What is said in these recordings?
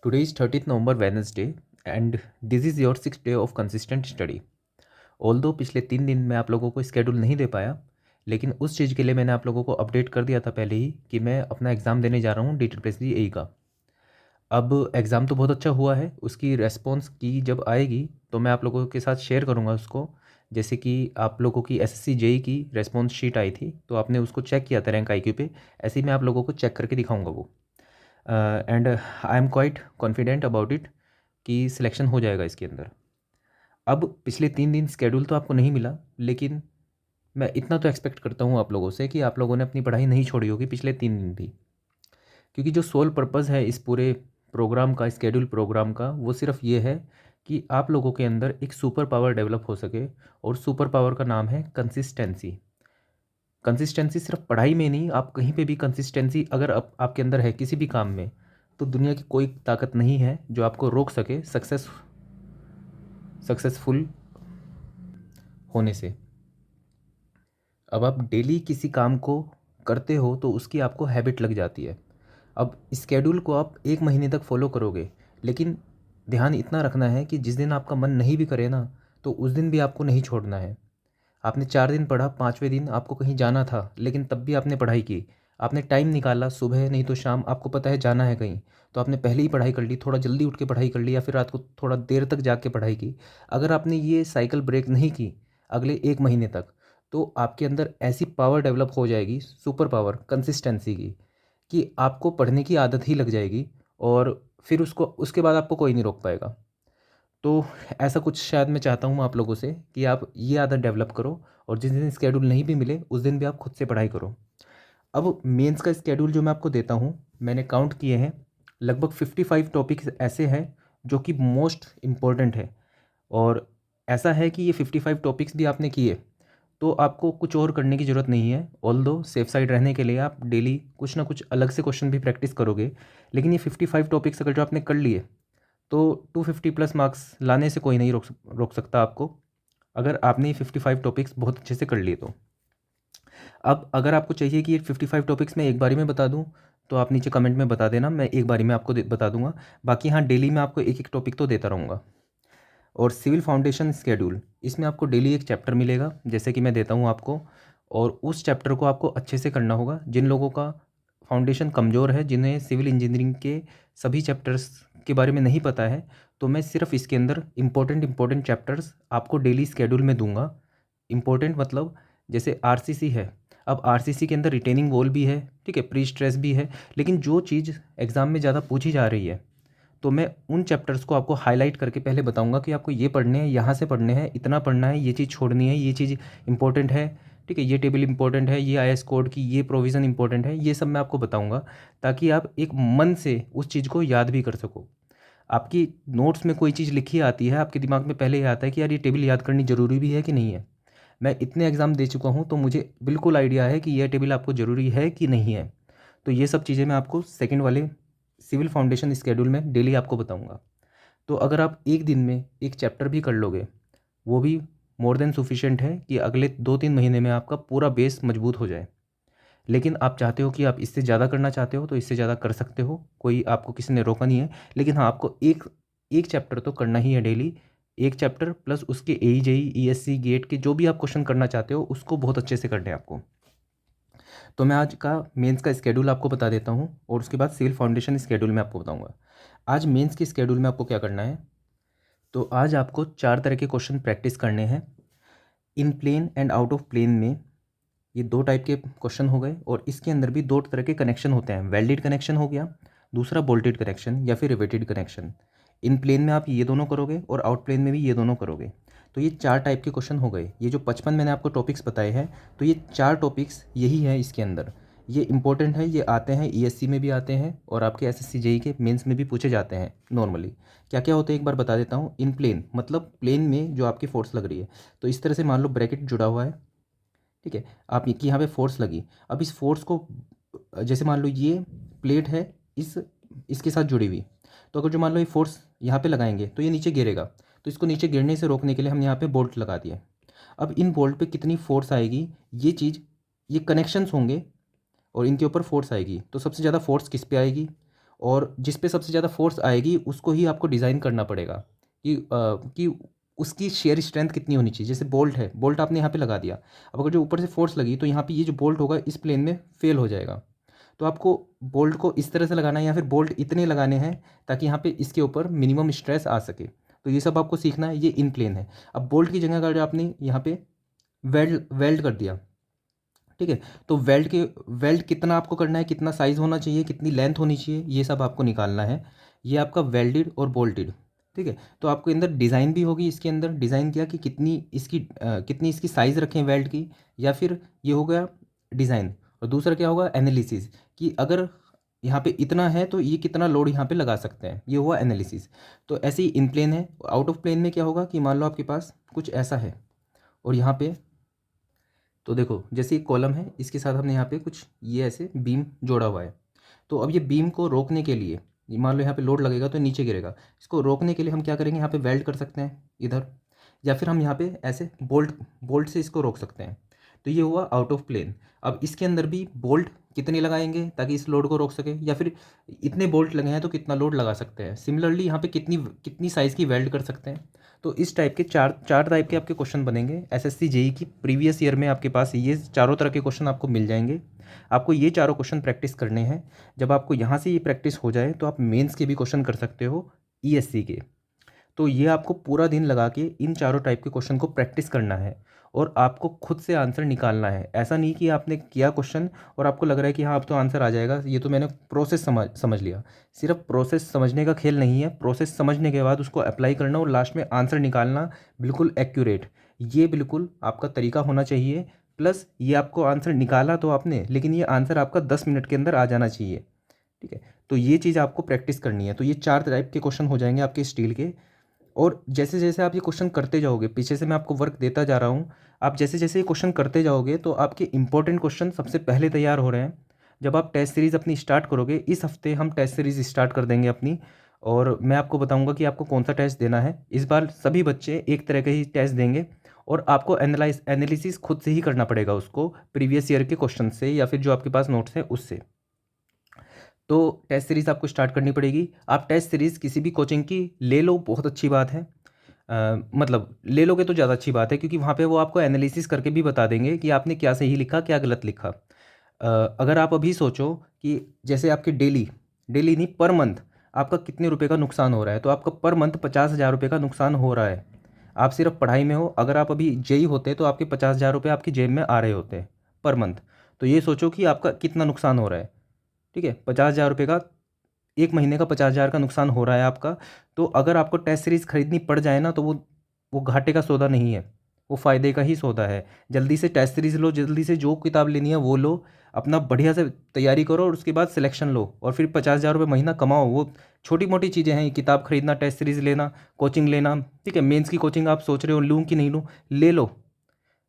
Today is 30th November Wednesday and this is your 6th day of consistent study. Although पिछले 3 दिन में आप लोगों को स्केड्यूल नहीं दे पाया, लेकिन उस चीज़ के लिए मैंने आप लोगों को अपडेट कर दिया था पहले ही कि मैं अपना एग्ज़ाम देने जा रहा हूँ DTPSC का। अब एग्ज़ाम तो बहुत अच्छा हुआ है, उसकी रेस्पॉन्स की जब आएगी तो मैं आप लोगों के साथ शेयर करूँगा उसको। जैसे कि आप लोगों की SSC JEE की रेस्पॉन्स शीट आई थी तो आपने उसको चेक किया था रैंक IQ पे, ऐसे ही मैं आप लोगों को चेक करके दिखाऊँगा वो। And I am quite confident about it कि सिलेक्शन हो जाएगा इसके अंदर। अब पिछले 3 दिन स्केड्यूल तो आपको नहीं मिला, लेकिन मैं इतना तो एक्सपेक्ट करता हूँ आप लोगों से कि आप लोगों ने अपनी पढ़ाई नहीं छोड़ी होगी पिछले 3 दिन भी, क्योंकि जो सोल पर्पज़ है इस पूरे प्रोग्राम का, स्केड्यूल प्रोग्राम का, वो सिर्फ ये है कि आप लोगों के अंदर एक सुपर पावर डेवलप हो सके। और सुपर पावर का नाम है कंसिस्टेंसी। कंसिस्टेंसी सिर्फ पढ़ाई में नहीं, आप कहीं पे भी कंसिस्टेंसी अगर आपके अंदर है किसी भी काम में, तो दुनिया की कोई ताकत नहीं है जो आपको रोक सके सक्सेसफुल होने से। अब आप डेली किसी काम को करते हो तो उसकी आपको हैबिट लग जाती है। अब स्केड्यूल को आप 1 महीने तक फॉलो करोगे, लेकिन ध्यान इतना रखना है कि जिस दिन आपका मन नहीं भी करे ना, तो उस दिन भी आपको नहीं छोड़ना है। आपने 4 दिन पढ़ा, 5वें दिन आपको कहीं जाना था, लेकिन तब भी आपने पढ़ाई की। आपने टाइम निकाला, सुबह नहीं तो शाम, आपको पता है जाना है कहीं, तो आपने पहले ही पढ़ाई कर ली, थोड़ा जल्दी उठ के पढ़ाई कर ली, या फिर रात को थोड़ा देर तक जाग के पढ़ाई की। अगर आपने ये साइकिल ब्रेक नहीं की अगले 1 महीने तक, तो आपके अंदर ऐसी पावर डेवलप हो जाएगी, सुपर पावर कंसिस्टेंसी की, कि आपको पढ़ने की आदत ही लग जाएगी और फिर उसके बाद आपको कोई नहीं रोक पाएगा। तो ऐसा कुछ शायद मैं चाहता हूँ आप लोगों से कि आप ये आदत डेवलप करो, और जिस दिन स्केड्यूल नहीं भी मिले उस दिन भी आप खुद से पढ़ाई करो। अब मेंस का स्केड्यूल जो मैं आपको देता हूँ, मैंने काउंट किए हैं, लगभग 55 टॉपिक्स ऐसे हैं जो कि मोस्ट इम्पॉर्टेंट है। और ऐसा है कि ये 55 टॉपिक्स भी आपने किए तो आपको कुछ और करने की ज़रूरत नहीं है। ऑल्दो सेफ साइड रहने के लिए आप डेली कुछ ना कुछ अलग से क्वेश्चन भी प्रैक्टिस करोगे, लेकिन ये 55 टॉपिक्स अगर जो आपने कर लिए तो 250 प्लस मार्क्स लाने से कोई नहीं रोक सकता आपको, अगर आपने ये 55 टॉपिक्स बहुत अच्छे से कर लिए तो। अब अगर आपको चाहिए कि ये 55 टॉपिक्स मैं एक बारी में बता दूं, तो आप नीचे कमेंट में बता देना, मैं एक बारी में आपको बता दूंगा। बाकी हाँ, डेली मैं आपको एक एक टॉपिक तो देता रहूँगा। और सिविल फाउंडेशन स्केड्यूल, इसमें आपको डेली एक चैप्टर मिलेगा, जैसे कि मैं देता हूँ आपको, और उस चैप्टर को आपको अच्छे से करना होगा। जिन लोगों का फाउंडेशन कमज़ोर है, जिन्हें सिविल इंजीनियरिंग के सभी चैप्टर्स के बारे में नहीं पता है, तो मैं सिर्फ इसके अंदर इम्पोर्टेंट चैप्टर्स आपको डेली स्केड्यूल में दूंगा। इम्पोर्टेंट मतलब जैसे आरसीसी है, अब आरसीसी के अंदर रिटेनिंग वॉल भी है, ठीक है, प्री स्ट्रेस भी है, लेकिन जो चीज़ एग्ज़ाम में ज़्यादा पूछी जा रही है, तो मैं उन चैप्टर्स को आपको हाईलाइट करके पहले बताऊंगा कि आपको ये पढ़ने हैं, यहाँ से पढ़ने हैं, इतना पढ़ना है, ये चीज़ छोड़नी है, ये चीज़ इंपॉर्टेंट है, ठीक है, ये टेबल इंपॉर्टेंट है, ये IAS कोड की ये प्रोविज़न इंपॉर्टेंट है, ये सब मैं आपको बताऊंगा, ताकि आप एक मन से उस चीज़ को याद भी कर सको। आपकी नोट्स में कोई चीज़ लिखी आती है, आपके दिमाग में पहले ये आता है कि यार ये टेबल याद करनी ज़रूरी भी है कि नहीं है। मैं इतने एग्ज़ाम दे चुका हूँ तो मुझे बिल्कुल आइडिया है कि यह टेबल आपको ज़रूरी है कि नहीं है। तो ये सब चीज़ें मैं आपको सेकंड वाले सिविल फाउंडेशन स्केड्यूल में डेली आपको बताऊंगा। तो अगर आप एक दिन में एक चैप्टर भी कर लोगे, वो भी मोर देन सफिशिएंट है कि अगले 2-3 महीने में आपका पूरा बेस मजबूत हो जाए। लेकिन आप चाहते हो कि आप इससे ज़्यादा करना चाहते हो तो इससे ज़्यादा कर सकते हो, कोई आपको किसी ने रोका नहीं है। लेकिन हाँ, आपको एक एक चैप्टर तो करना ही है डेली। एक चैप्टर प्लस उसके AE JEE ESC गेट के जो भी आप क्वेश्चन करना चाहते हो उसको बहुत अच्छे से करने हैं आपको। तो मैं आज का मेंस का स्केड्यूल आपको बता देता हूँ और उसके बाद सिविल फाउंडेशन स्केड्यूल में आपको बताऊँगा। आज मेंस के स्केड्यूल में आपको क्या करना है, तो आज आपको 4 तरह के क्वेश्चन प्रैक्टिस करने हैं। In plane and out of plane में ये 2 टाइप के क्वेश्चन हो गए, और इसके अंदर भी 2 तरह के कनेक्शन होते हैं। वेल्डेड कनेक्शन हो गया, दूसरा बोल्टेड कनेक्शन या फिर रिवेटेड कनेक्शन। इन प्लेन में आप ये दोनों करोगे और आउट प्लेन में भी ये दोनों करोगे। तो ये 4 टाइप के क्वेश्चन हो गए। ये जो 55 मैंने आपको टॉपिक्स बताए हैं, तो ये 4 टॉपिक्स यही हैं इसके अंदर। ये इंपॉर्टेंट है, ये आते हैं ESC में भी आते हैं और आपके SSC JEE के मेंस में भी पूछे जाते हैं नॉर्मली। क्या क्या होते हैं एक बार बता देता हूँ। इन प्लेन मतलब प्लेन में जो आपकी फोर्स लग रही है, तो इस तरह से मान लो ब्रैकेट जुड़ा हुआ है, ठीक है, आप कि यहाँ पे फोर्स लगी। अब इस फोर्स को, जैसे मान लो ये प्लेट है, इसके साथ जुड़ी हुई, तो अगर जो मान लो ये फोर्स यहाँ पे लगाएंगे तो ये नीचे गिरेगा, तो इसको नीचे गिरने से रोकने के लिए हम यहाँ पे बोल्ट लगा दिए। अब इन बोल्ट पे कितनी फोर्स आएगी, ये चीज़, ये कनेक्शंस होंगे और इनके ऊपर फोर्स आएगी, तो सबसे ज़्यादा फोर्स किस पे आएगी, और जिस पे सबसे ज़्यादा फोर्स आएगी उसको ही आपको डिज़ाइन करना पड़ेगा कि उसकी शेयर स्ट्रेंथ कितनी होनी चाहिए। जैसे बोल्ट है, बोल्ट आपने यहाँ पे लगा दिया, अब अगर जो ऊपर से फोर्स लगी तो यहाँ पे ये जो बोल्ट होगा इस प्लेन में फेल हो जाएगा। तो आपको बोल्ट को इस तरह से लगाना है या फिर बोल्ट इतने लगाने हैं ताकि यहाँ पे इसके ऊपर मिनिमम स्ट्रेस आ सके। तो ये सब आपको सीखना है, ये इन प्लेन है। अब बोल्ट की जगह अगर आपने यहाँ पे वेल्ड कर दिया, ठीक है, तो वेल्ड कितना आपको करना है, कितना साइज़ होना चाहिए, कितनी लेंथ होनी चाहिए, ये सब आपको निकालना है। ये आपका वेल्डेड और बोल्टेड, ठीक है। तो आपको अंदर डिज़ाइन भी होगी, इसके अंदर डिज़ाइन किया कि कितनी इसकी साइज़ रखें वेल्ड की, या फिर ये हो गया डिज़ाइन। और दूसरा क्या होगा, एनालिसिस, कि अगर यहाँ पे इतना है तो ये कितना लोड यहाँ पे लगा सकते हैं, ये हुआ एनालिसिस। तो ऐसे ही इन प्लेन है। आउट ऑफ प्लेन में क्या होगा कि मान लो आपके पास कुछ ऐसा है और यहाँ पे, तो देखो जैसे एक कॉलम है, इसके साथ हमने यहाँ पे कुछ ये ऐसे बीम जोड़ा हुआ है। तो अब ये बीम को रोकने के लिए, ये मान लो यहाँ पे लोड लगेगा तो नीचे गिरेगा, इसको रोकने के लिए हम क्या करेंगे, यहाँ पे वेल्ड कर सकते हैं इधर, या फिर हम यहाँ पे ऐसे बोल्ट से इसको रोक सकते हैं। तो ये हुआ आउट ऑफ प्लेन। अब इसके अंदर भी बोल्ट कितने लगाएंगे ताकि इस लोड को रोक सके, या फिर इतने बोल्ट लगे हैं तो कितना लोड लगा सकते हैं। सिमिलरली यहाँ पे कितनी कितनी साइज़ की वेल्ड कर सकते हैं। तो इस टाइप के चार चार टाइप के आपके क्वेश्चन बनेंगे। एसएससी जेई की प्रीवियस ईयर में आपके पास ये चारों तरह के क्वेश्चन आपको मिल जाएंगे। आपको ये चारों क्वेश्चन प्रैक्टिस करने हैं। जब आपको यहाँ से ये प्रैक्टिस हो जाए तो आप मेंस के भी क्वेश्चन कर सकते हो, ईएससी के। तो ये आपको पूरा दिन लगा के इन चारों टाइप के क्वेश्चन को प्रैक्टिस करना है और आपको खुद से आंसर निकालना है। ऐसा नहीं कि आपने किया क्वेश्चन और आपको लग रहा है कि हाँ अब तो आंसर आ जाएगा, ये तो मैंने प्रोसेस समझ लिया। सिर्फ प्रोसेस समझने का खेल नहीं है, प्रोसेस समझने के बाद उसको अप्लाई करना और लास्ट में आंसर निकालना बिल्कुल एक्यूरेट, ये बिल्कुल आपका तरीका होना चाहिए। प्लस ये आपको आंसर निकाला तो आपने, लेकिन ये आंसर आपका 10 मिनट के अंदर आ जाना चाहिए, ठीक है। तो ये चीज़ आपको प्रैक्टिस करनी है। तो ये चार टाइप के क्वेश्चन हो जाएंगे आपके स्टील के। और जैसे जैसे आप ये क्वेश्चन करते जाओगे, पीछे से मैं आपको वर्क देता जा रहा हूँ, आप जैसे जैसे ये क्वेश्चन करते जाओगे तो आपके इंपॉर्टेंट क्वेश्चन सबसे पहले तैयार हो रहे हैं। जब आप टेस्ट सीरीज़ अपनी स्टार्ट करोगे, इस हफ्ते हम टेस्ट सीरीज़ स्टार्ट कर देंगे अपनी, और मैं आपको बताऊंगा कि आपको कौन सा टेस्ट देना है। इस बार सभी बच्चे एक तरह के ही टेस्ट देंगे और आपको एनालिसिस खुद से ही करना पड़ेगा उसको, प्रीवियस ईयर के क्वेश्चन से या फिर जो आपके पास नोट्स हैं उससे। तो टेस्ट सीरीज़ आपको स्टार्ट करनी पड़ेगी। आप टेस्ट सीरीज़ किसी भी कोचिंग की ले लो, बहुत अच्छी बात है। मतलब ले लोगे तो ज़्यादा अच्छी बात है, क्योंकि वहाँ पे वो आपको एनालिसिस करके भी बता देंगे कि आपने क्या सही लिखा क्या गलत लिखा। अगर आप अभी सोचो कि जैसे आपके डेली डेली नहीं, पर मंथ आपका कितने रुपए का नुकसान हो रहा है, तो आपका पर मंथ 50,000 रुपये का नुकसान हो रहा है। आप सिर्फ पढ़ाई में हो, अगर आप अभी जेई होते तो आपके 50,000 रुपये आपकी जेब में आ रहे होते पर मंथ। तो ये सोचो कि आपका कितना नुकसान हो रहा है, ठीक है। 50,000 रुपये का, एक महीने का 50,000 का नुकसान हो रहा है आपका। तो अगर आपको टेस्ट सीरीज़ खरीदनी पड़ जाए ना, तो वो घाटे का सौदा नहीं है, वो फ़ायदे का ही सौदा है। जल्दी से टेस्ट सीरीज़ लो, जल्दी से जो किताब लेनी है वो लो, अपना बढ़िया से तैयारी करो और उसके बाद सिलेक्शन लो और फिर 50,000 रुपये महीना कमाओ। वो छोटी मोटी चीज़ें हैं, किताब खरीदना, टेस्ट सीरीज़ लेना, कोचिंग लेना, ठीक है। मेंस की कोचिंग आप सोच रहे हो लूँ कि नहीं लूँ, ले लो।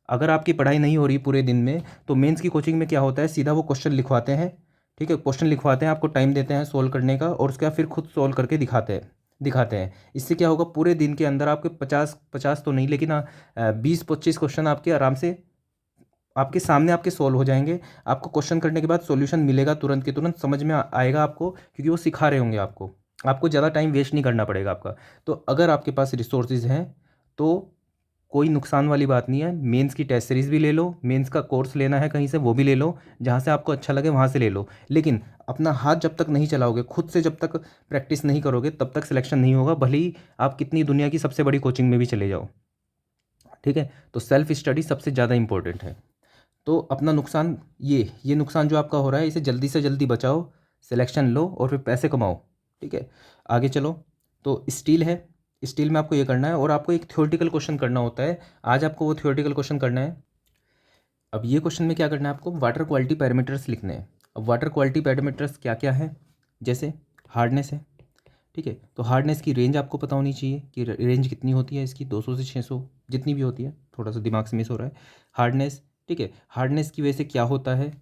अगर आपकी पढ़ाई नहीं हो रही पूरे दिन में, तो मेंस की कोचिंग में क्या होता है, सीधा वो क्वेश्चन लिखवाते हैं, ठीक है। क्वेश्चन लिखवाते हैं, आपको टाइम देते हैं सोल्व करने का, और उसके बाद फिर खुद सोल्व करके दिखाते हैं। इससे क्या होगा, पूरे दिन के अंदर आपके 50 तो नहीं, लेकिन 20-25 क्वेश्चन आपके आराम से आपके सामने आपके सोल्व हो जाएंगे। आपको क्वेश्चन करने के बाद सॉल्यूशन मिलेगा तुरंत के तुरंत, समझ में आएगा आपको, क्योंकि वो सिखा रहे होंगे आपको ज़्यादा टाइम वेस्ट नहीं करना पड़ेगा आपका। तो अगर आपके पास रिसोर्सेज हैं तो कोई नुकसान वाली बात नहीं है। मेंस की टेस्ट सीरीज़ भी ले लो, मेंस का कोर्स लेना है कहीं से वो भी ले लो, जहाँ से आपको अच्छा लगे वहाँ से ले लो। लेकिन अपना हाथ जब तक नहीं चलाओगे, खुद से जब तक प्रैक्टिस नहीं करोगे, तब तक सिलेक्शन नहीं होगा, भले ही आप कितनी दुनिया की सबसे बड़ी कोचिंग में भी चले जाओ, ठीक है। तो सेल्फ स्टडी सबसे ज़्यादा इंपॉर्टेंट है। तो अपना नुकसान, ये नुकसान जो आपका हो रहा है, इसे जल्दी से जल्दी बचाओ, सिलेक्शन लो और फिर पैसे कमाओ, ठीक है। आगे चलो। तो स्टील है, स्टील में आपको ये करना है और आपको एक थ्योरेटिकल क्वेश्चन करना होता है। आज आपको वो थ्योरेटिकल क्वेश्चन करना है। अब ये क्वेश्चन में क्या करना है, आपको वाटर क्वालिटी पैरामीटर्स लिखने हैं। अब वाटर क्वालिटी पैरामीटर्स क्या क्या है, जैसे हार्डनेस है, ठीक है। तो हार्डनेस की रेंज आपको पता होनी चाहिए कि रेंज कितनी होती है इसकी, 200 से 600 जितनी भी होती है, थोड़ा सा दिमाग से मिस हो रहा है। हार्डनेस, ठीक है। हार्डनेस की वजह से क्या होता है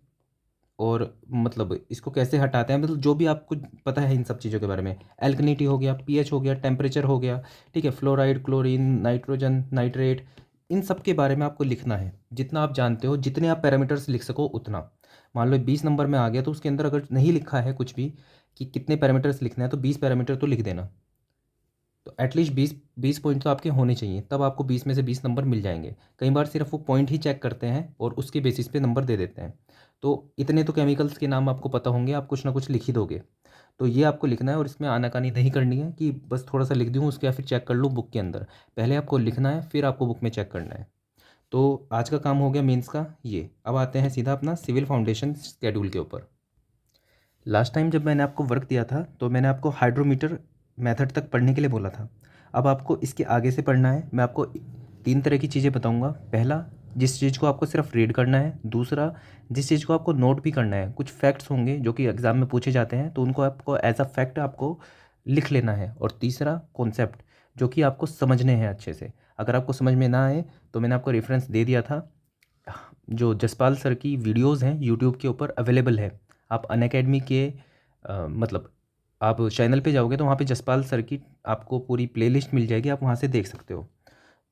और मतलब इसको कैसे हटाते हैं, मतलब जो भी आपको पता है इन सब चीज़ों के बारे में। एल्कनिटी हो गया, पीएच हो गया, टेम्परेचर हो गया, ठीक है, फ्लोराइड, क्लोरीन, नाइट्रोजन, नाइट्रेट, इन सब के बारे में आपको लिखना है। जितना आप जानते हो, जितने आप पैरामीटर्स लिख सको उतना। मान लो 20 नंबर में आ गया तो उसके अंदर अगर नहीं लिखा है कुछ भी, कि कितने पैरामीटर्स लिखना है, तो 20 पैरामीटर तो लिख देना। तो एटलीस्ट 20 पॉइंट तो आपके होने चाहिए, तब आपको 20 में से 20 नंबर मिल जाएंगे। कई बार सिर्फ वो पॉइंट ही चेक करते हैं और उसके बेसिस पे नंबर दे देते हैं। तो इतने तो केमिकल्स के नाम आपको पता होंगे, आप कुछ ना कुछ लिख ही दोगे। तो ये आपको लिखना है और इसमें आनाकानी नहीं करनी है कि बस थोड़ा सा लिख दूँ उसके या फिर चेक कर लूँ बुक के अंदर। पहले आपको लिखना है, फिर आपको बुक में चेक करना है। तो आज का काम हो गया मेंस का ये। अब आते हैं सीधा अपना सिविल फाउंडेशन स्केड्यूल के ऊपर। लास्ट टाइम जब मैंने आपको वर्क दिया था तो मैंने आपको हाइड्रोमीटर मेथड तक पढ़ने के लिए बोला था। अब आपको इसके आगे से पढ़ना है। मैं आपको 3 तरह की चीज़ें बताऊंगा। पहला, जिस चीज़ को आपको सिर्फ रीड करना है। दूसरा, जिस चीज़ को आपको नोट भी करना है। कुछ फैक्ट्स होंगे जो कि एग्ज़ाम में पूछे जाते हैं, तो उनको आपको एज अ फैक्ट आपको लिख लेना है। और तीसरा, कॉन्सेप्ट, जो कि आपको समझने हैं अच्छे से। अगर आपको समझ में ना आए तो मैंने आपको रेफरेंस दे दिया था, जो जसपाल सर की वीडियोज़ हैं यूट्यूब के ऊपर अवेलेबल है। आप अनअकैडमी के मतलब आप चैनल पे जाओगे तो वहाँ पे जसपाल सर की आपको पूरी प्लेलिस्ट मिल जाएगी, आप वहाँ से देख सकते हो।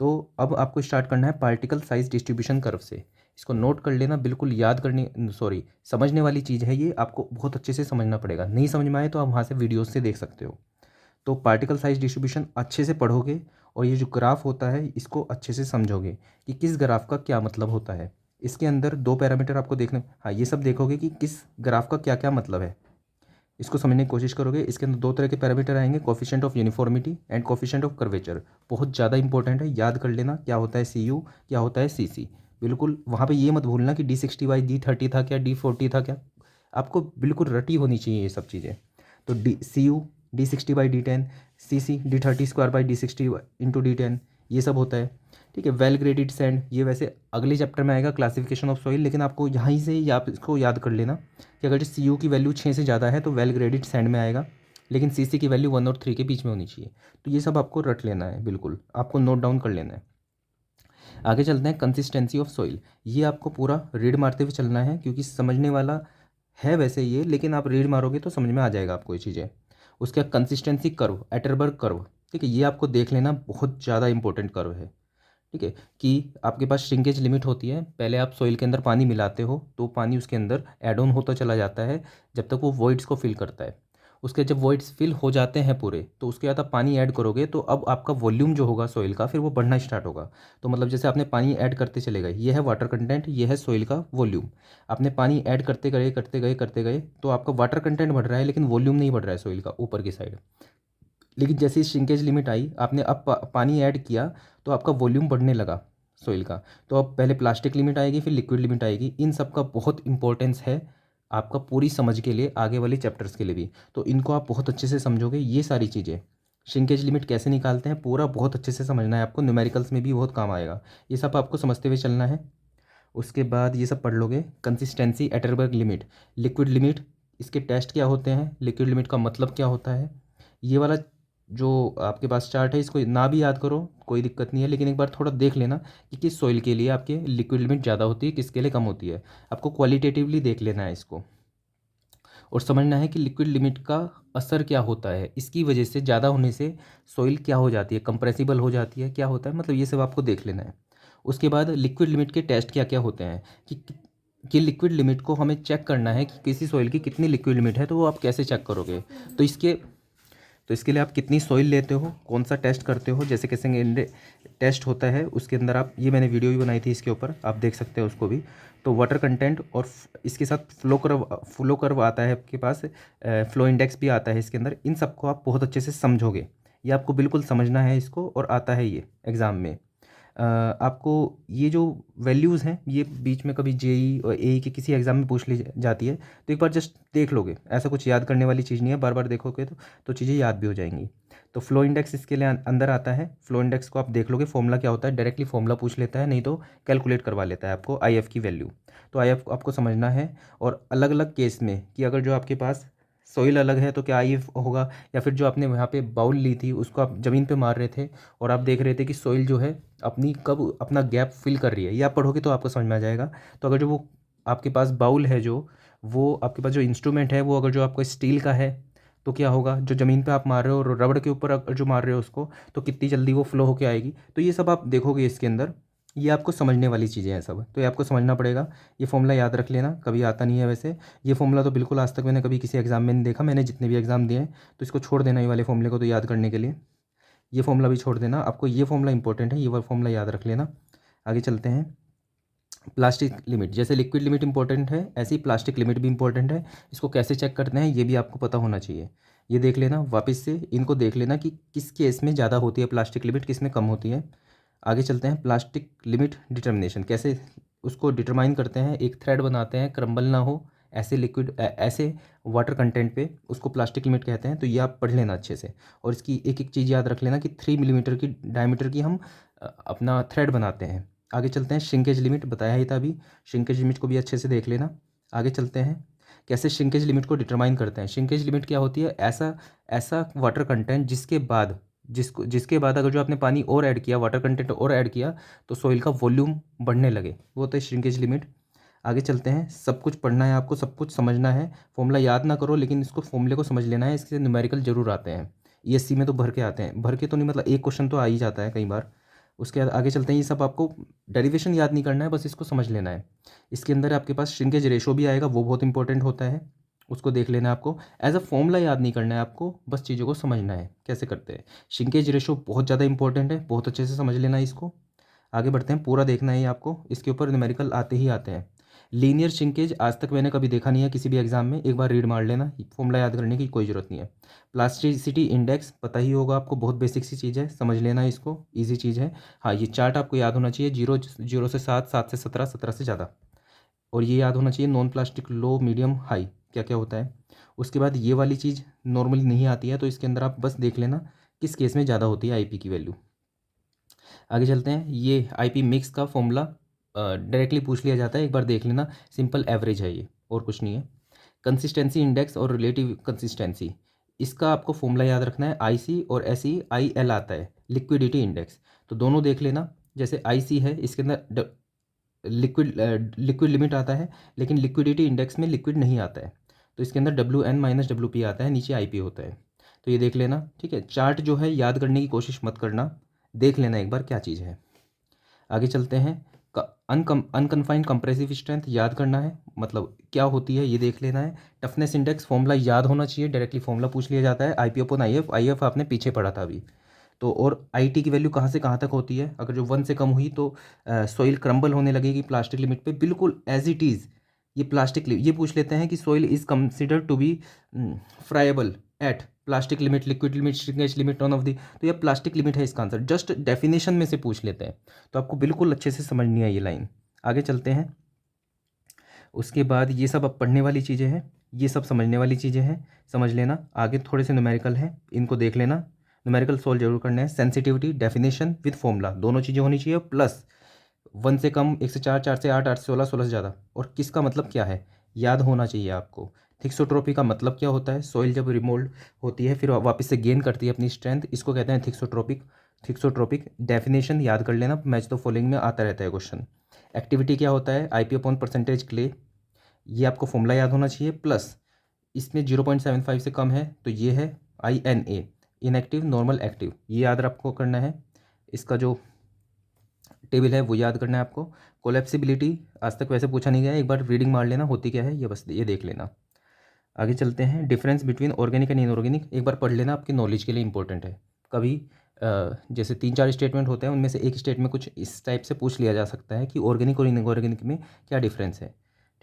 तो अब आपको स्टार्ट करना है पार्टिकल साइज डिस्ट्रीब्यूशन कर्व से। इसको नोट कर लेना, बिल्कुल याद करने सॉरी समझने वाली चीज़ है ये, आपको बहुत अच्छे से समझना पड़ेगा। नहीं समझ में आए तो आप वहाँ से वीडियोज़ से देख सकते हो। तो पार्टिकल साइज डिस्ट्रीब्यूशन अच्छे से पढ़ोगे और ये जो ग्राफ होता है इसको अच्छे से समझोगे कि किस ग्राफ का क्या मतलब होता है। इसके अंदर 2 पैरामीटर आपको देखने, हाँ ये सब देखोगे कि किस ग्राफ का क्या क्या मतलब है, इसको समझने की कोशिश करोगे। इसके अंदर 2 तरह के पैरामीटर आएंगे, coefficient of uniformity and coefficient of curvature. बहुत ज़्यादा इंपॉर्टेंट है, याद कर लेना क्या होता है सी यू, क्या होता है सी सी। बिल्कुल वहाँ पे ये मत भूलना कि D60/D30 था क्या, D40 था क्या। आपको बिल्कुल रटी होनी चाहिए ये सब चीज़ें। तो CU D60/D10, CC D30²/D60 × D10, ये सब होता है। ठीक है। वेल ग्रेडेड सैंड, ये वैसे अगले चैप्टर में आएगा, क्लासिफिकेशन ऑफ सॉइल, लेकिन आपको यहाँ से ही आप इसको याद कर लेना कि अगर सी यू की वैल्यू 6 से ज़्यादा है तो वेल ग्रेडेड सैंड में आएगा, लेकिन सी सी की वैल्यू 1 और 3 के बीच में होनी चाहिए। तो ये सब आपको रट लेना है, बिल्कुल आपको नोट डाउन कर लेना है। आगे चलते हैं कंसिस्टेंसी ऑफ सॉइल। ये आपको पूरा रीड मारते हुए चलना है, क्योंकि समझने वाला है वैसे ये, लेकिन आप रीड मारोगे तो समझ में आ जाएगा आपको ये चीज़ें। उसका कंसिस्टेंसी कर्व, एटरबर्ग कर्व, ठीक है, ये आपको देख लेना, बहुत ज़्यादा इंपॉर्टेंट कर्व है। ठीक है, कि आपके पास श्रिंकेज लिमिट होती है। पहले आप सॉइल के अंदर पानी मिलाते हो तो पानी उसके अंदर ऐड ऑन होता चला जाता है जब तक वो वॉइड्स को फिल करता है। उसके जब वॉइड्स फिल हो जाते हैं पूरे, तो उसके बाद आप पानी ऐड करोगे तो अब आपका वॉल्यूम जो होगा सॉइल का फिर वो बढ़ना स्टार्ट होगा। तो मतलब जैसे आपने पानी ऐड करते चले गए, ये है वाटर कंटेंट, ये है सॉइल का वॉल्यूम। आपने पानी ऐड करते गए करते गए करते गए तो आपका वाटर कंटेंट बढ़ रहा है, लेकिन वॉल्यूम नहीं बढ़ रहा है सॉइल का ऊपर की साइड। लेकिन जैसे ही श्रिंकेज लिमिट आई, आपने अब पानी ऐड किया तो आपका वॉल्यूम बढ़ने लगा सॉइल का। तो अब पहले प्लास्टिक लिमिट आएगी, फिर लिक्विड लिमिट आएगी। इन सब का बहुत इंपॉर्टेंस है आपका पूरी समझ के लिए, आगे वाले चैप्टर्स के लिए भी। तो इनको आप बहुत अच्छे से समझोगे। ये सारी चीज़ें, श्रिंकेज लिमिट कैसे निकालते हैं पूरा बहुत अच्छे से समझना है आपको, न्यूमेरिकल्स में भी बहुत काम आएगा। ये सब आपको समझते हुए चलना है। उसके बाद ये सब पढ़ लोगे। कंसिस्टेंसी, एटरबर्ग लिमिट, लिक्विड लिमिट, इसके टेस्ट क्या होते हैं, लिक्विड लिमिट का मतलब क्या होता है। ये वाला जो आपके पास चार्ट है, इसको ना भी याद करो कोई दिक्कत नहीं है, लेकिन एक बार थोड़ा देख लेना कि किस सॉइल के लिए आपके लिक्विड लिमिट ज़्यादा होती है, किसके लिए कम होती है। आपको क्वालिटेटिवली देख लेना है इसको और समझना है कि लिक्विड लिमिट का असर क्या होता है। इसकी वजह से ज़्यादा होने से सॉइल क्या हो जाती है, कंप्रेसिबल हो जाती है, क्या होता है, मतलब ये सब आपको देख लेना है। उसके बाद लिक्विड लिमिट के टेस्ट क्या क्या होते हैं, कि लिक्विड लिमिट को हमें चेक करना है कि किसी सॉइल की कितनी लिक्विड लिमिट है, तो वो आप कैसे चेक करोगे। तो इसके लिए आप कितनी सॉइल लेते हो, कौन सा टेस्ट करते हो, जैसे कैसे टेस्ट होता है उसके अंदर आप, ये मैंने वीडियो भी बनाई थी इसके ऊपर, आप देख सकते हो उसको भी। तो वाटर कंटेंट और इसके साथ फ्लो कर्व आता है आपके पास, फ्लो इंडेक्स भी आता है इसके अंदर। इन सबको आप बहुत अच्छे से समझोगे, ये आपको बिल्कुल समझना है इसको, और आता है ये एग्ज़ाम में। आपको ये जो वैल्यूज़ हैं ये बीच में कभी जेई और एई के किसी एग्ज़ाम में पूछ ली जाती है, तो एक बार जस्ट देख लोगे, ऐसा कुछ याद करने वाली चीज़ नहीं है, बार बार देखोगे तो चीज़ें याद भी हो जाएंगी। तो फ्लो इंडेक्स इसके लिए अंदर आता है। फ्लो इंडेक्स को आप देख लोगे, फॉर्मूला क्या होता है, डायरेक्टली फॉर्मूला पूछ लेता है, नहीं तो कैलकुलेट करवा लेता है आपको आईएफ की वैल्यू। तो आईएफ आपको समझना है। और अलग अलग केस में कि अगर जो आपके पास सॉइल अलग है तो क्या आईएफ होगा, या फिर जो आपने वहाँ पे बाउल ली थी उसको आप ज़मीन पे मार रहे थे और आप देख रहे थे कि सॉइल जो है अपनी कब अपना गैप फिल कर रही है, ये आप पढ़ोगे तो आपको समझ में आ जाएगा। तो अगर जो वो आपके पास बाउल है, जो वो आपके पास जो इंस्ट्रूमेंट है वो अगर जो आपको स्टील का है, तो क्या होगा, जो ज़मीन पे आप मार रहे हो और रबड़ के ऊपर जो मार रहे हो उसको, तो कितनी जल्दी वो फ्लो होके आएगी। तो ये सब आप देखोगे इसके अंदर, ये आपको समझने वाली चीज़ें हैं सब, तो ये आपको समझना पड़ेगा। ये फॉर्मूला याद रख लेना, कभी आता नहीं है वैसे। ये फॉर्मूला तो बिल्कुल आज तक मैंने कभी किसी एग्जाम में नहीं देखा, मैंने जितने भी एग्जाम दिए हैं, तो इसको छोड़ देना ये वाले फॉर्मूले को तो याद करने के लिए। ये फॉर्मूला भी छोड़ देना, आपको ये फॉर्मूला इंपॉर्टेंट है, ये वाला फॉर्मूला याद रख लेना। आगे चलते हैं। प्लास्टिक लिमिट, जैसे लिक्विड लिमिट इंपॉर्टेंट है ऐसे ही प्लास्टिक लिमिट भी इंपॉर्टेंट है। इसको कैसे चेक करते हैं ये भी आपको पता होना चाहिए। ये देख लेना वापस से, इनको देख लेना कि किस केस में ज़्यादा होती है प्लास्टिक लिमिट, किस में कम होती है। आगे चलते हैं। प्लास्टिक लिमिट डिटर्मिनेशन, कैसे उसको डिटरमाइन करते हैं। एक थ्रेड बनाते हैं, क्रम्बल ना हो ऐसे लिक्विड ऐसे वाटर कंटेंट पे, उसको प्लास्टिक लिमिट कहते हैं। तो ये आप पढ़ लेना अच्छे से, और इसकी एक एक चीज़ याद रख लेना कि 3 मिलीमीटर की डायमीटर की हम अपना थ्रेड बनाते हैं। आगे चलते हैं। श्रिंकेज लिमिट बताया ही था अभी, श्रिंकेज लिमिट को भी अच्छे से देख लेना। आगे चलते हैं। कैसे श्रिंकेज लिमिट को डिटरमाइन करते हैं। श्रिंकेज लिमिट क्या होती है, ऐसा ऐसा वाटर कंटेंट जिसके बाद अगर जो आपने पानी और ऐड किया, वाटर कंटेंट और ऐड किया, तो सॉइल का वॉल्यूम बढ़ने लगे, वो होता है श्रिंकेज लिमिट। आगे चलते हैं। सब कुछ पढ़ना है आपको, सब कुछ समझना है। फॉर्मूला याद ना करो, लेकिन इसको फॉर्मूले को समझ लेना है, इसके न्यूमेरिकल जरूर आते हैं। ईएससी में तो भर के आते हैं, भर के तो नहीं मतलब एक क्वेश्चन तो आ ही जाता है कई बार। उसके बाद आगे चलते हैं। ये सब आपको डेरिवेशन याद नहीं करना है, बस इसको समझ लेना है। इसके अंदर आपके पास श्रिंकेज रेशो भी आएगा, वो बहुत इंपॉर्टेंट होता है, उसको देख लेना है आपको। एज अ फॉर्मूला याद नहीं करना है आपको, बस चीज़ों को समझना है कैसे करते हैं। श्रिंकेज रेशो बहुत ज़्यादा इंपॉर्टेंट है, बहुत अच्छे से समझ लेना है इसको। आगे बढ़ते हैं। पूरा देखना है आपको, इसके ऊपर न्यूमेरिकल आते ही आते हैं। लीनियर श्रिंकेज आज तक मैंने कभी देखा नहीं है किसी भी एग्जाम में, एक बार रीड मार लेना, फॉर्मूला याद करने की कोई ज़रूरत नहीं है। प्लास्टिसिटी इंडेक्स पता ही होगा आपको, बहुत बेसिक सी चीज़ है, समझ लेना इसको, ईजी चीज़ है। हाँ, ये चार्ट आपको याद होना चाहिए, 0 से 7, 7 से 17, 17 से ज़्यादा। और ये याद होना चाहिए नॉन प्लास्टिक लो मीडियम हाई क्या क्या होता है। उसके बाद ये वाली चीज़ नॉर्मली नहीं आती है, तो इसके अंदर आप बस देख लेना किस केस में ज़्यादा होती है आईपी की वैल्यू। आगे चलते हैं। ये आईपी मिक्स का फॉर्मूला डायरेक्टली पूछ लिया जाता है, एक बार देख लेना, सिंपल एवरेज है ये, और कुछ नहीं है। कंसिस्टेंसी इंडेक्स और रिलेटिव कंसिस्टेंसी, इसका आपको फॉर्मूला याद रखना है। आईसी और एसई आईएल आता है, लिक्विडिटी इंडेक्स, तो दोनों देख लेना। जैसे आईसी है, इसके अंदर लिक्विड लिमिट आता है, लेकिन लिक्विडिटी इंडेक्स में लिक्विड नहीं आता है, तो इसके अंदर WN-WP आता है, नीचे आईपी होता है। तो ये देख लेना, ठीक है। चार्ट जो है याद करने की कोशिश मत करना, देख लेना एक बार क्या चीज़ है। आगे चलते हैं। अनकन्फाइंड कंप्रेसिव स्ट्रेंथ याद करना है, मतलब क्या होती है ये देख लेना है। टफनेस इंडेक्स फॉर्मूला याद होना चाहिए, डायरेक्टली फॉर्मूला पूछ लिया जाता है। आईपी अपॉन आईएफ, आईएफ आपने पीछे पढ़ा था अभी तो। और आईटी की वैल्यू कहाँ से कहाँ तक होती है, अगर जो 1 से कम हुई तो सॉइल क्रम्बल होने लगेगी प्लास्टिक लिमिट पे, बिल्कुल एज इट इज़। ये प्लास्टिक ये पूछ लेते हैं कि soil is consider to be friable at plastic limit, liquid limit, shrinkage limit, none of the, तो ये प्लास्टिक लिमिट है इसका आंसर, जस्ट डेफिनेशन में से पूछ लेते हैं, तो आपको बिल्कुल अच्छे से समझनी है ये लाइन। आगे चलते हैं। उसके बाद ये सब अब पढ़ने वाली चीज़ें हैं, ये सब समझने वाली चीज़ें हैं, समझ लेना। आगे थोड़े से न्यूमेरिकल हैं, इनको देख लेना, न्यूमेरिकल सोल्व जरूर करना है। सेंसिटिविटी, डेफिनेशन विद फॉर्मूला, दोनों चीज़ें होनी चाहिए, प्लस 1 से कम, 1 से 4, 4 से 8, 8 से 16, 16 से ज़्यादा, और किसका मतलब क्या है याद होना चाहिए आपको। थिक्सोट्रोपी का मतलब क्या होता है, सॉइल जब रिमोल्ड होती है फिर वापस से गेन करती है अपनी स्ट्रेंथ, इसको कहते हैं थिक्सोट्रोपिक। थिक्सोट्रोपिक डेफिनेशन याद कर लेना, मैच द फॉलोइंग में आता रहता है क्वेश्चन। एक्टिविटी क्या होता है, आईपी अपॉन परसेंटेज क्ले, ये आपको फॉर्मूला याद होना चाहिए, प्लस इसमें 0.75 से कम है तो ये है INA, इनएक्टिव नॉर्मल एक्टिव, ये याद आपको करना है। इसका जो टेबल है वो याद करना है आपको। कोलेप्सिबिलिटी आज तक वैसे पूछा नहीं गया है, एक बार रीडिंग मार लेना होती क्या है ये, बस ये देख लेना। आगे चलते हैं। Difference between organic and inorganic, एक बार पढ़ लेना, आपकी नॉलेज के लिए इंपॉर्टेंट है। कभी जैसे 3-4 स्टेटमेंट होते हैं, उनमें से एक स्टेटमेंट कुछ इस टाइप से पूछ लिया जा सकता है कि ऑर्गेनिक और इनऑर्गेनिक में क्या डिफरेंस है,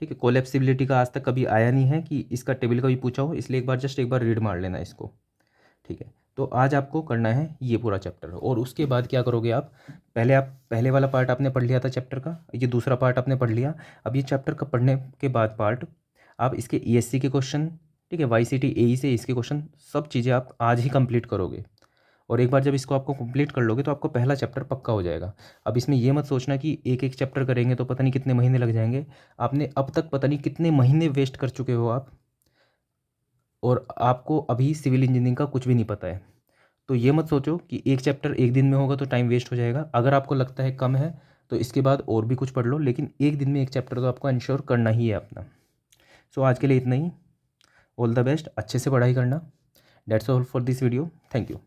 ठीक है। कोलेप्सिबिलिटी का आज तक कभी आया नहीं है कि इसका टेबल कभी पूछा हो, इसलिए एक बार रीड मार लेना इसको, ठीक है। तो आज आपको करना है ये पूरा चैप्टर, और उसके बाद क्या करोगे आप पहले वाला पार्ट आपने पढ़ लिया था चैप्टर का, ये दूसरा पार्ट आपने पढ़ लिया। अब ये चैप्टर का पढ़ने के बाद पार्ट आप इसके ESC के क्वेश्चन, ठीक है, YCT AE से इसके क्वेश्चन, सब चीज़ें आप आज ही कंप्लीट करोगे। और एक बार जब इसको आपको कंप्लीट कर लोगे तो आपको पहला चैप्टर पक्का हो जाएगा। अब इसमें ये मत सोचना कि एक एक चैप्टर करेंगे तो पता नहीं कितने महीने लग जाएंगे, आपने अब तक पता नहीं कितने महीने वेस्ट कर चुके हो आप, और आपको अभी सिविल इंजीनियरिंग का कुछ भी नहीं पता है। तो ये मत सोचो कि एक चैप्टर एक दिन में होगा तो टाइम वेस्ट हो जाएगा, अगर आपको लगता है कम है तो इसके बाद और भी कुछ पढ़ लो, लेकिन एक दिन में एक चैप्टर तो आपको इंश्योर करना ही है अपना। सो आज के लिए इतना ही, ऑल द बेस्ट, अच्छे से पढ़ाई करना। That's all for this video, thank you.